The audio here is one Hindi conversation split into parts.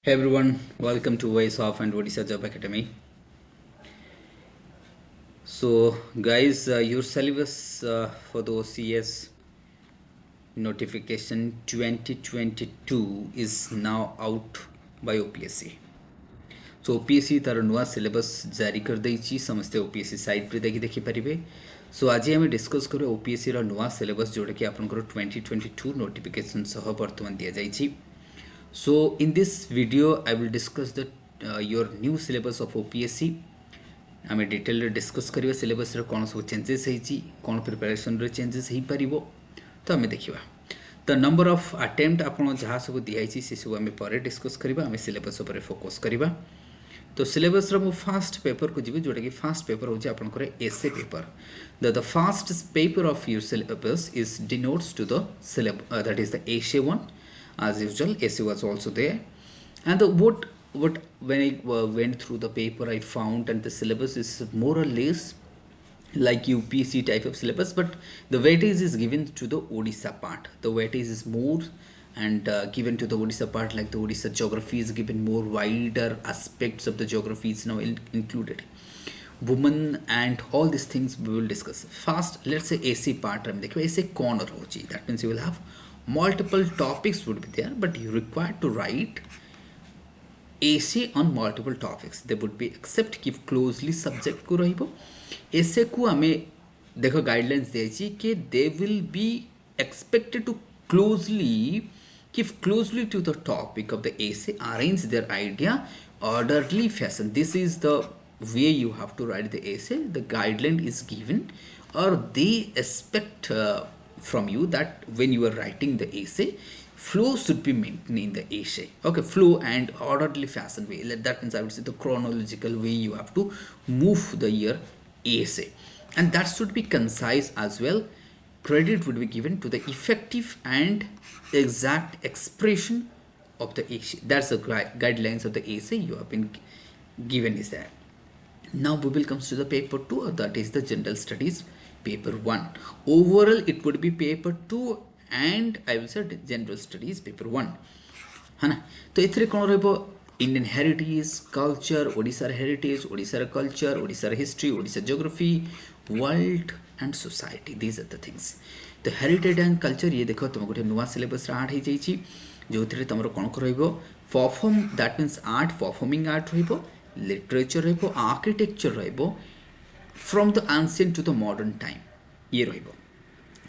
Hey everyone, welcome to Voice of and Odisha Job Academy. So, guys, your syllabus for the OCS notification 2022 is now out by OPSC. So OPSC तार नुआ सिलेबस जारी कर देइछि समस्ते OPSC साइट पे देखि सो आज आम डिस्कस करू OPSC नुआ सिलेबस जोटा कि आपनकर 2022 नोटिफिकेशन सह वर्तमान दिया जाइछि. So in this video I will discuss the your new syllabus of OPSC. आम डिटेल डिस्कस करिया सिलेबस रे कोन सब चेंजेस हेछि कोन प्रिपरेशन रे चेंजेस हेइ परिबो तो आम देखिबा. द नंबर ऑफ अटेम्प्ट आपन जहाँ सब दिखाई से सब आम पर डिस्कस करवा आम सिलेबस उपर फोकस करवा. तो सिलेबस मु फास्ट पेपर को जी जोटा कि फास्ट पेपर हूँ आपंकर essay paper. The first paper of your syllabus is denotes to the syllabus that is the essay one. as usual essay was also there, and what when I went through the paper I found and the syllabus is more or less like UPSC type of syllabus, but the weightage is given to the Odisha part. The weightage is more and given to the Odisha part, like the Odisha geography is given more, wider aspects of the geography is now included, women and all these things we will discuss. First, let's say AC part. AC corner hoji. That means you will have multiple topics would be there, but you required to write essay on multiple topics. They would be except कि closely subject को रहिबो. essay को हमें देखो guidelines दिया कि they will be expected to closely keep closely to the topic of the essay, arrange their idea orderly fashion. This is the way you have to write the essay. The guideline is given, or they expect from you that when you are writing the essay, flow should be maintained in the essay. Okay, flow and orderly fashion way. That means I would say the chronological way you have to move the your essay, and that should be concise as well. Credit would be given to the effective and exact expression of the essay. That's the guidelines of the essay you have been given is that. Now we will come to the paper 2, or that is the general studies paper 1. Overall it would be paper 2 and I will say general studies paper 1 है ना. तो एथरे कोन रहबो Indian heritage culture, Odisha heritage, Odisha culture, Odisha history, Odisha geography, world and society. These are the things. तो हेरिटेज एंड कल्चर ये देखो तुम गोटे नुआ सिलेबस ऐड हो जाइछि जो थरे तुमरो कोन रहइबो perform, that means art, performing art रहइबो, लिटरेचर रहइबो, आर्किटेक्चर रहइबो, from the ancient to the modern time ये रहइबो.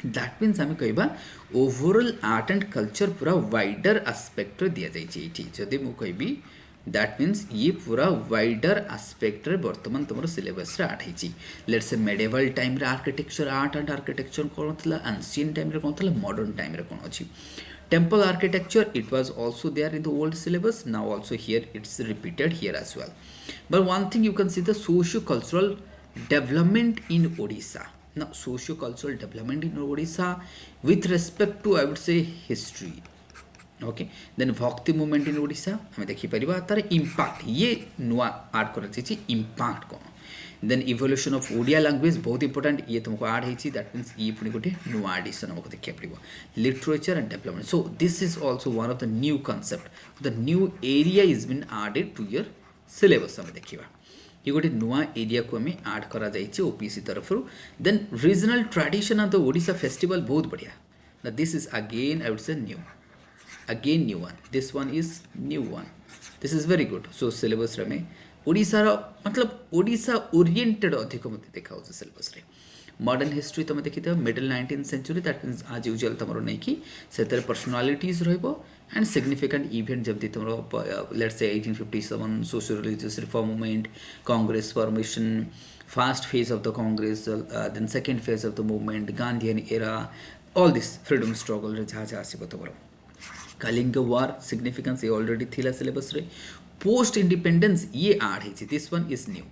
दैट मीन्स आम कहवा ओवरऑल आर्ट एंड कल्चर पूरा वाइडर आस्पेक्ट दिया जाइए. जदि मु कहबी दैट मीन्स ये पूरा वाइडर आस्पेक्ट बर्तमान तुम सिलेबस आड होती. लेट्स से मेडिवल टाइम रे आर्किटेक्चर, आर्ट एंड आर्किटेक्चर कौन था, एंशिएंट टाइम रे कौन था, मॉडर्न टाइम रे कौन अच्छी. Temple architecture it was also there in the old syllabus. Now also here it's repeated here as well. But one thing you can see the socio cultural development in Odisha. Now, socio-cultural development in Odisha with respect to I would say history. Okay, then Bhakti movement in Odisha हमें देखी परिवा तार impact ये नुआ ऐड कर रही impact कौन. then evolution of Odia language बहुत important ये तुमको ऐड होती. that means ये पुनी गोटे नुआ एडिशन हमको देखिए पड़िबो. literature and development, so this is also one of the new concept, the new area is been added to your syllabus. हमें देखिबा ये गोटे नुआ एरिया को हमें ऐड करा जाइए ओपीसी तरफ. Then regional tradition of the Odisha festival बहुत बढ़िया. ना this is again I would say new one. This one is new one. This is very good. So syllabus रे में ओडिशा मतलब ओडिशा ओरिएंटेड अधिक मत देखा सिलेबस रे. मॉडर्न हिस्ट्री तुम देखी middle 19th century, that means आज यूजुअल तुम नहीं कि से पर्सनालीटीज रहिबो and significant event जब तुम let's say 1857 socio religious reform movement, Congress formation, first phase of the Congress, then second phase of the movement, Gandhian era, all this freedom struggle रे जहाँ जहाँ आसिबो तुमरो. कलिंग वार significance ये already थिला syllabus रे. post independence ये ऐड होइछि. this one is new.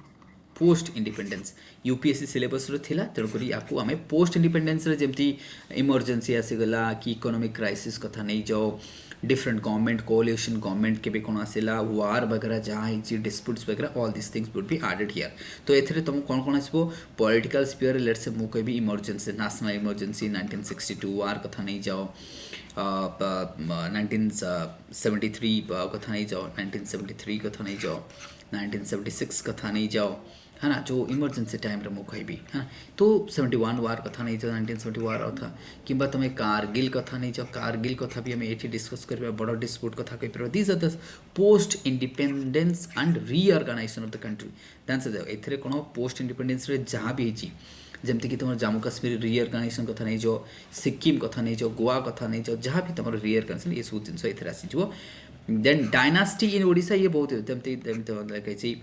Post independence UPSC syllabus थिला तेणुक आपको आम पोस्ट इंडिपेंडेंस जमी इमरजेंसी आसीगला कि इकोनॉमिक क्राइसिस कथा नहीं जाओ, डिफरेंट गवर्नमेंट कोलिशन गवर्नमेंट के कौन आसला, वार वगैरह जहाँ होती डिस्प्यूट्स वगैरह, all this things would be added here. तो ये तुम कौन कौन आसो पॉलिटिकल स्पीयर लेट्स से मुझे इमरजेंसी, नेशनल इमरजेंसी 1962 वार कथा नहीं जाओ, 1973 कथा नहीं जाओ, 1973 कथा नहीं जाओ, 1976 कथा नहीं जाओ, है ना, जो इमरजेन्सी टाइम मु कहबी है ना। तो 71 वार कथा नहीं जाओ, 1971 वार कथा कि तुम कारगिल कथा नहीं जाओ, कारगिल कथा भी आम ये डिस्कस करवा, बड़ डिस्प्यूट कथा कहीपर। These are the post independence and reorganisation of the country. ध्यान जाओ ए कौन पोस्ट इंडिपेंडेंस जहाँ भी होती जमती कि तुम जम्मू काश्मीर रीअर्गानाइजेशन कथा नहीं जाओ, सिक्किम कथा नहीं जाओ, गोवा कथा नहीं जाओ, जहाँ भी तुम रीअर्गानाइजेशन ये सब जिन ये आसीज। देन डायनास्टी इन ओडिशा ये बहुत जमती कही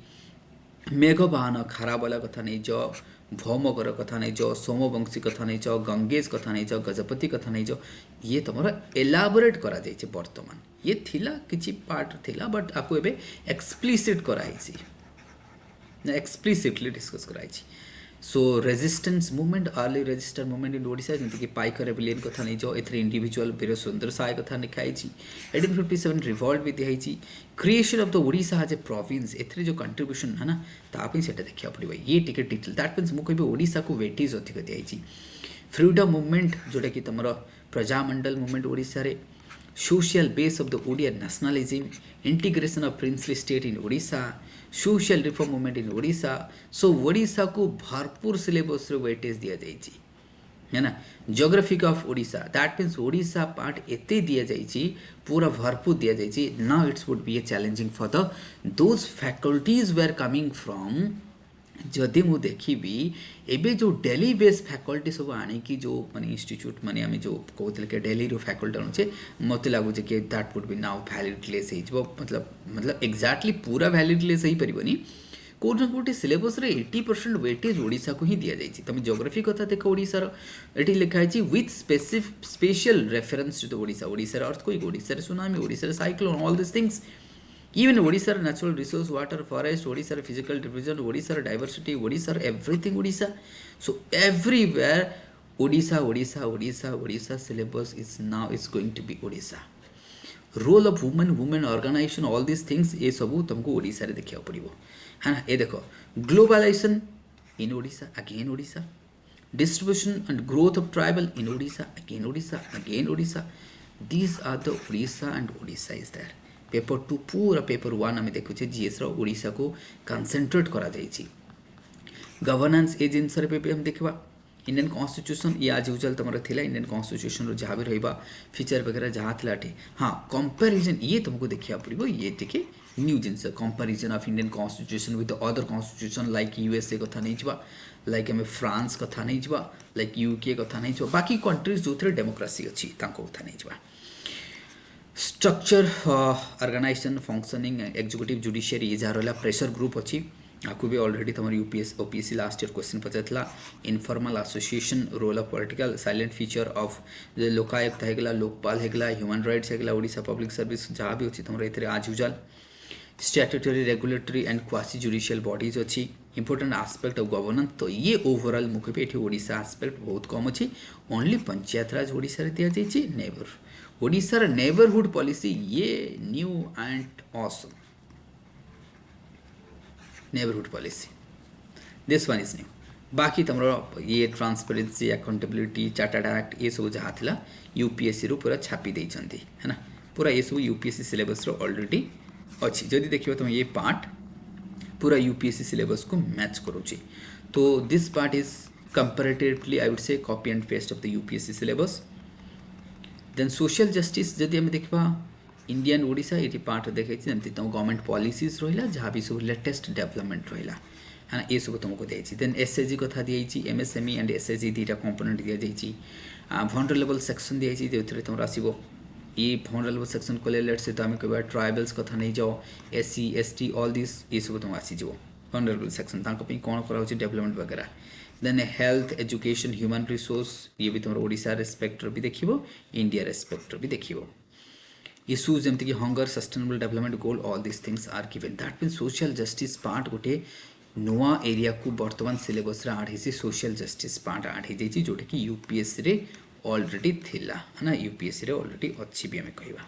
मेघवाहन खाराबला कथा नहीं जाओ, भौमकर कथा नहीं जाओ, सोमवंशी कथा नहीं जाओ, गंगेश कथा नहीं जाओ, गजपति कथा नहीं जाओ। ये तुम एलाबोरेट करा बर्तमान ये थिला किछि पार्ट थिला बट आपको एबे एक्सप्लिसिट कराई एक्सप्लिसिटली डिस्कस कराई। So resistance movement, early resistance movement in Odisha जमीक पाइक रेबेलियन कथा नहीं जाओ, एथरे इंडिविजुअल वीर सुंदर साय कथा लिखाई। 1857 रिवॉल्ट भी दिखाई। Creation of the Odisha as a province एथरे जो कंट्रीब्यूशन है ना तापी से देखा पड़ो ये टिके डिटेल। दैट मीन्स मुझे ओडिशा को वेटेज अधिक दिखाई। फ्रीडम मूवमेंट जोटा कि तुम प्रजामंडल मूवमेंट ओडिशा रे, social base of the Odia nationalism, integration of princely state in Odisha, social reform movement in Odisha. So Odisha को भरपूर सिलेबस वेटेज दिया जाइए है ना। Geographic of Odisha that means Odisha part एते दिया जाइए पूरा भरपूर दिया जाइए। Now it's would be a challenging for the those faculties where coming from. जदि मु देखी एबे जो डेली बेस फैकल्टी सब आनिकी जो माने इंस्टीट्यूट माने आम जो कहते कि डेली रो फैकल्टी अनुचे मत लगुच कि दैट वुड बी नाउ वैलिडलेस हो मतलब एक्जाक्टली पूरा वैलिडलेस हो पारनी। कौन कौटे सिलेबस रे 80% वेटेज ओडिशा को ही दि जाए। तुम ज्योग्राफी कथा देख ओडिशार ये लिखाई with special reference to the Odisha. ओडिशार अर्थक्वेक, ओडिशार सुनामी, ओडिशार cyclone, all this things. Even Odisha natural resource, water, forest, Odisha physical division, Odisha diversity, Odisha everything Odisha. So everywhere Odisha syllabus is now is going to be Odisha. Role of women organization, all these things ये सबू तुमको ओडिशा रे देखा पड़ो है ना। ये देखो globalization in Odisha, again Odisha. Distribution and growth of tribal in Odisha, again Odisha, again Odisha. These are the Odisha and Odisha is there. Paper 2 पूरा पेपर 1 आम देखुचे जीएस ओडिशा को कनसेंट्रेट करा जाइए। गवर्नेंस ए जिनस हम देखा इंडियन कॉन्स्टिट्यूशन ये आज यूजुअल तुम थिला इंडियन कॉन्स्टिट्यूशन जहाँ भी रहा फीचर वगैरह जहाँ थिला हाँ कंपैरिजन ये तुमको देखा पड़ो। ये टिके new genus comparison of Indian constitution with other constitution like USA कथा नहीं जा, लाइक आम फ्रांस कथा नहीं जा, लाइक यूके कथा नहीं जा, बाकी कंट्रीज जो थे डेमोक्रेसी अच्छी कथा नहीं जा। Structure organization functioning executive judiciary ये जहाँ रहा प्रेशर ग्रुप अच्छी आपको भी ऑलरेडी तुम UPS OPSC last year question पचार। Informal association role of political silent feature of Lokayukta है, लोकपाल है, ह्यूमन राइट्स है, ओडिशा पब्लिक सर्विस जहाँ भी अच्छी तुम ये आज usual. Statutory regulatory and quasi judicial bodies अच्छी। इंपोर्टेंट आस्पेक्ट ऑफ गवर्नेंस तो ये ओवरऑल मुझे ये ओडिशा आस्पेक्ट बहुत कम अच्छी। ओनली पंचायत राज ओडिशा रे दिया जाइए। नेबर ओडिशार नेबरहुड पॉलिसी ये new and awesome neighbourhood policy this one is new. बाकी तुम ये ट्रांसपेरेंसी अकाउंटेबिलिटी चार्टर्ड एक्ट ये सब जहाँ थिला यूपीएससी रू पूरा छापी देइछंती है ना। पूरा ये सब यूपीएससी सिलेबस रो ऑलरेडी अच्छी। जदि देखिए तुम ये पार्ट पूरा यूपीएससी सिलेबस को मैच करूची तो this part is comparatively I would say copy and paste of the UPSC syllabus. Then social justice जदि आम देखा इंडियन ओडिशा ये पार्ट देखी जमी तुम गवर्नमेंट पॉलिसीज रहा जहाँ भी सब लेटेस्ट डेवलपमेंट रहा है ना ये सब तुमको दिखाई। देन एसएचजी कथा दी एमएसएमई एंड एसएचजी दुईटा कंपोनेंट दि जाइए। वनरेबल सेक्शन दी जो तुम आसो ये वनरेबल सेक्शन कले लेट से तो आम कह ट्राइबल्स कथा नहीं जाओ, एससी एसटी ऑल दिस ये सब तुम आसीज वनरेबल सेक्शन कौन करा डेवलपमेंट वगैरह। Then health education human resource ये भी तुम ओडिशा रेस्पेक्टर भी देखो, इंडिया रेस्पेक्टर भी देखो। इश्यूज जमती कि hunger sustainable development goal all this things are given. That mean social justice part गोटे नुआ एरिया को बर्तमान सिलेबस आड हो सोशल जस्टिस पार्ट आड हो जाइए जोटा कि यूपीएससी रे ऑलरेडी थिला है ना। यूपीएससी रे ऑलरेडी अच्छी भी आम कह।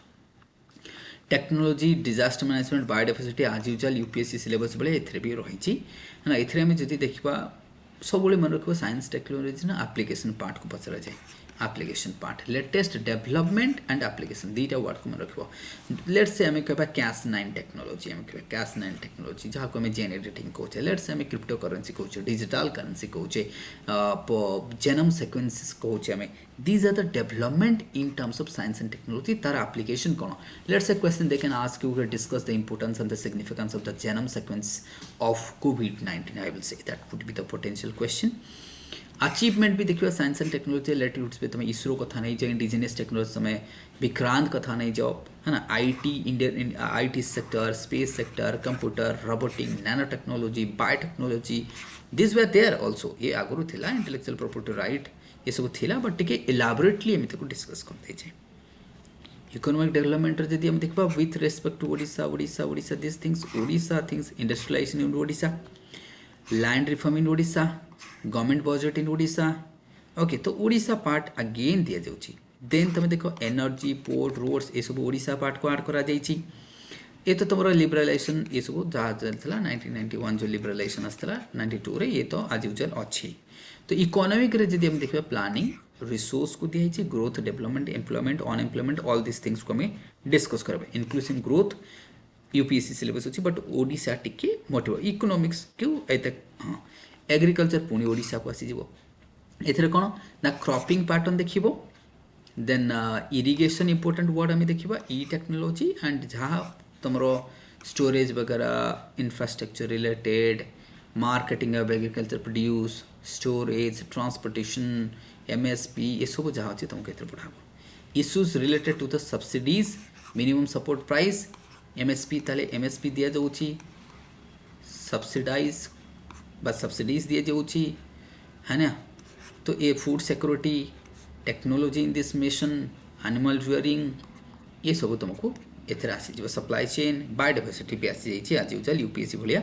टेक्नोलोजी डिजास्टर मैनेजमेंट बायोडाइवर्सिटी आज यूजुअल यूपीएससी सिलेबस बेले ए भी रही है ना। ये आम जब देखा सब मन रख साइंस टेक्नोलोजी ना एप्लिकेशन पार्ट को पचरा जाए application part latest development and application दुईटा वर्ड को मन रखो लेट्स से आम कह कैश 9 टेक्नोलोजी आम कह कैश 9 टेक्नोलोजी जहाँ को आम जेन एडिटिंग कहे let's say um crypto currency कहे डिजिटल करेन्सी कहे जेनम सिक्वेन्सेस कहे um these are the development in terms of science and technology their application कौन let's say question they can ask you discuss the importance and the significance of the genome sequence of कोविड-19 I will say that would be the potential question achievement भी देखिए साइंस एंड टेक्नोलॉजी रिलेटेड पे तुम इसरो कथा नहीं जाओ इंडिजिनियस टेक्नोलॉजी समय विक्रांत कथा नहीं जाओ है ना IT Indian IT sector space sector computer robotic nano technology biotechnology this way there also ये आगुरी थिला इंटेलेक्चुअल प्रॉपर्टी राइट ये सब थिला बट टिके इलाबोरेटली एमती को डिस्कस करते जे इकोनॉमिक डेवलपमेंट जदि हम देखबा with respect to Odisha this things Odisha things industrialization in Odisha land reform in Odisha government budget in Odisha okay तो ओडिशा पार्ट अगेन दिया जाउची देन तुम देखो एनर्जी पोर्ट रोड्स ये सब ओडिशा पार्ट को ऐड करा जाइची ये तो तुम लिबरालाइजेशन ये सब जहाँ चलता 1991 जो लिबरालाइजेशन आसला 92 रे ये तो आज यूजुअल अच्छी तो इकोनॉमिक रे जदि हम देखबा प्लानिंग रिसोर्स को दिया जाइची growth development employment unemployment all this things को हमें डिस्कस करबे इंक्लूसिव ग्रोथ यूपीएससी सिलेबस अच्छी बट ओडिशा टिके मोटिव इकोनॉमिक्स क्यों एते हाँ एग्रीकल्चर पुणी ओडिशा को आसीଯିव एथिरे कौन ना क्रॉपिंग पैटर्न देखिबो देन इरिगेशन इंपोर्टेंट वर्ड आम देखा ई टेक्नोलॉजी एंड जहाँ तुमर स्टोरेज वगैरह infrastructure related marketing of agriculture produce storage transportation MSP ये सब जहाँ अच्छे तुमको ये पढ़ाब issues related to the subsidies minimum support price MSP ताले एमएसपी दिया जाउची सब्सिडाइज बस सब्सिडीज दिए जाउची है ना तो ये food security technology in this mission animal rearing ये सब तुमको एथर आसीज सप्लाई चेन बायोडाइवर्सिटी भी आसी जाइए आज यूजुअल यूपीएससी भाया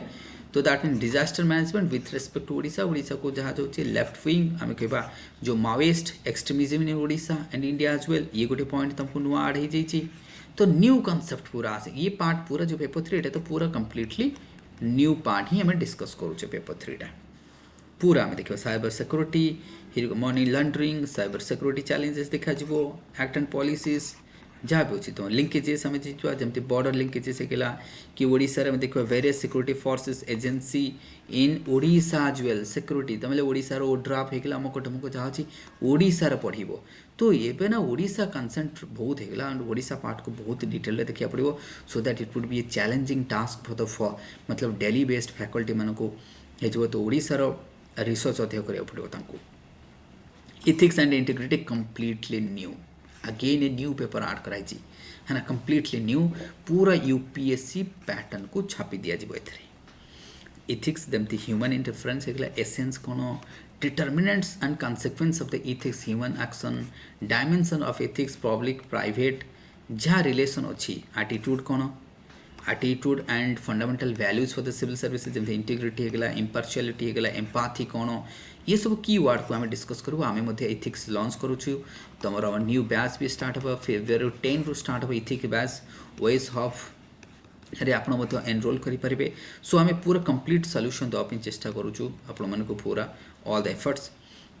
तो that mean disaster management with respect to Odisha को जहाँ जो लेफ्ट विंग आम कह जो Maoist extremism in Odisha and India as well ये गोटे पॉइंट तुमको नुआ आड हो जाइए तो न्यू कॉन्सेप्ट पूरा आसे ये पार्ट पूरा जो पेपर 3 एटा तो पूरा कंप्लीटली न्यू पार्ट ही हमें डिस्कस करुचे पेपर 3 पूरा आम देखा cyber security money laundering cyber security challenges देखा एक्ट एंड पॉलिसीज जहाँ भी अच्छी तुम लिंकेजेस आम जीवा जमी बॉर्डर लिंकेजेस है कि ओडिशा रे देखो वेरियस सिक्योरिटी फोर्सेस एजेंसी इन ओडिशा आज वेल सिक्योरिटी तमें ओडिशार ओड्राफ होगा अमुक टमुक जहाँ अच्छी ओडिशार पढ़ो तो ये ना ओडिशा कनसेंट बहुत होगा एंड ओडिशा पार्ट को बहुत डिटेल देखा पड़ो so that it would be a challenging task for the मतलब डेली बेस्ड फैकल्टी मान को तो ओडिशार रिसर्च अधिक करा पड़ो ethics and integrity completely new again a new paper add कराई है ना कंप्लीटली न्यू पूरा यूपीएससी पैटर्न को छापी दिया एथरे इथिक्स जमती ह्यूमन इंटरफेरेंस होगा एसेंस कौन determinants and consequence of the ethics human action dimension of ethics public private जहाँ रिलेशन अच्छी एटीट्यूड कौन attitude and fundamental values for the civil services जमी इंटीग्रिटी होगा इम्पार्शियलिटी होगा एम्पाथी कौन ये सब की वर्ड को आम डिस्कस करूँ आम इथिक्स लॉन्च करुचु तुम न्यू बैच भी स्टार्ट हे फेब्रुआरी 10 रु स्टार्ट हे इथिक बैच वेज ऑफ रे आप एनरोल करेंगे सो आम पूरा कंप्लीट सॉल्यूशन देवाई चेष्टा करुचु आपण पूरा all the efforts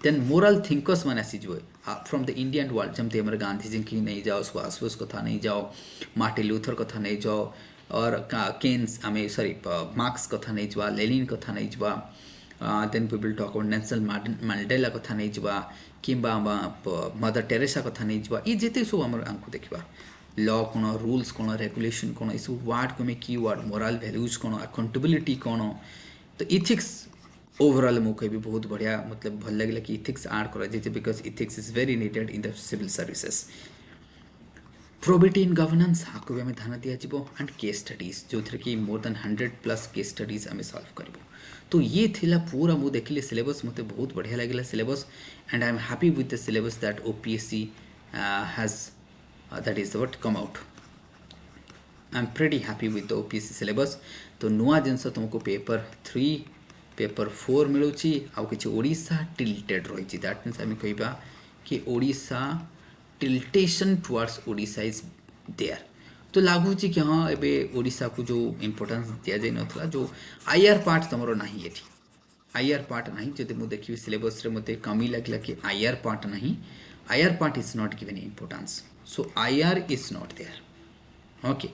then moral thinkers मैंने आसीजे फ्रॉम द इंडियन वर्ल्ड जमती हमारे गांधी जी की नहीं जाओ सुभाष बोस कथा नहीं जाओ मार्टिन लूथर कथा नहीं जाओ और केन्स आम सॉरी मार्क्स कथा नहीं जावा लेनिन कथा नहीं जावा then we will talk about Nelson Mandela कथा नहीं जावा किंबा मदर टेरेसा कथा नहीं जावा ये जिते सब आम आंकु देखा लॉ कौन रूल्स कौन रेगुलेशन कौन ये सब वर्ड को की वर्ड मोराल वैल्यूज कौन अकाउंटेबिलिटी कौन तो इथिक्स ओवरऑल मुझे भी बहुत बढ़िया मतलब भल लगे कि इथिक्स ऐड कर because ethics is very needed in the civil services probity in governance आपको भी हमें ध्यान दिज्व एंड केस स्टडीज जो थे कि मोर देन 100+ केस स्टडीज आम सॉल्व करूँ तो ये थिला पूरा मुझे देखिली सिलेबस मत बहुत बढ़िया लगे syllabus and I am happy with the syllabus that OPSC has that is what come out I am pretty happy with the OPSC syllabus तो नुआ जिनस तुमको पेपर 3 पेपर 4 मिलूँ आउ कि ओडिशा टिल्टेड रही दैट मीन्स आम कह कि Odisha tiltation towards Odisha is there तो लगुच कि हाँ एवं ओडिशा को जो इम्पोर्टेंस दि जाए ना जो आईआर पार्ट तुम ना ये आईआर पार्ट ना जब मुझे देखी सिलेबस मत कमी लगे कि आईआर पार्ट ना IR part is not given importance, so IR is not there. Okay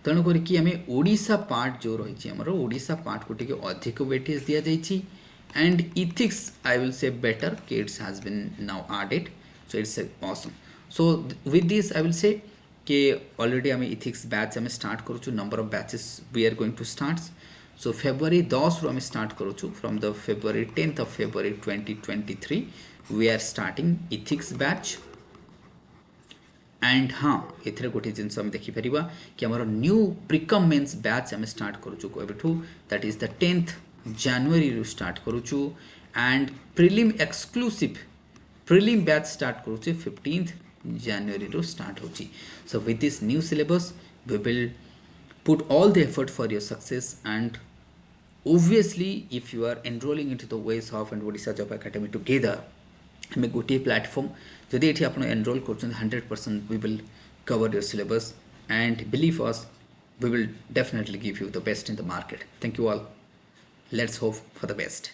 तेणु करके आम ओडिशा पार्ट जो रही आमर ओडिशा पार्ट को टिके अधिक वेटेज दि जाइए and ethics I will say better कि it's has been now added so it's awesome so with this I will say कि ऑलरेडी आम इथिक्स बैच आम स्टार्ट करूँ number of batches we are going to start so February 10 रु आम स्टार्ट करूँ from the February 10th of February 2023 we are starting ethics batch and हाँ एथरे गोटे जिनस आम देखिपर कि आम न्यू प्रिकम मेन्स बैच आम स्टार्ट करूँ that is the 10th January रु स्टार्ट करूँ and prelim exclusive prelim batch start करूँ 15th January रु स्टार्ट हो so with this new syllabus we will put all the effort for your success and obviously if you are enrolling into the ways of and Odisha Job Academy together हमें गोटे प्लेटफॉर्म जदि ये आप एनरोल कर 100% we will cover your syllabus and believe us we will definitely give you the best in the market thank you all let's hope for the best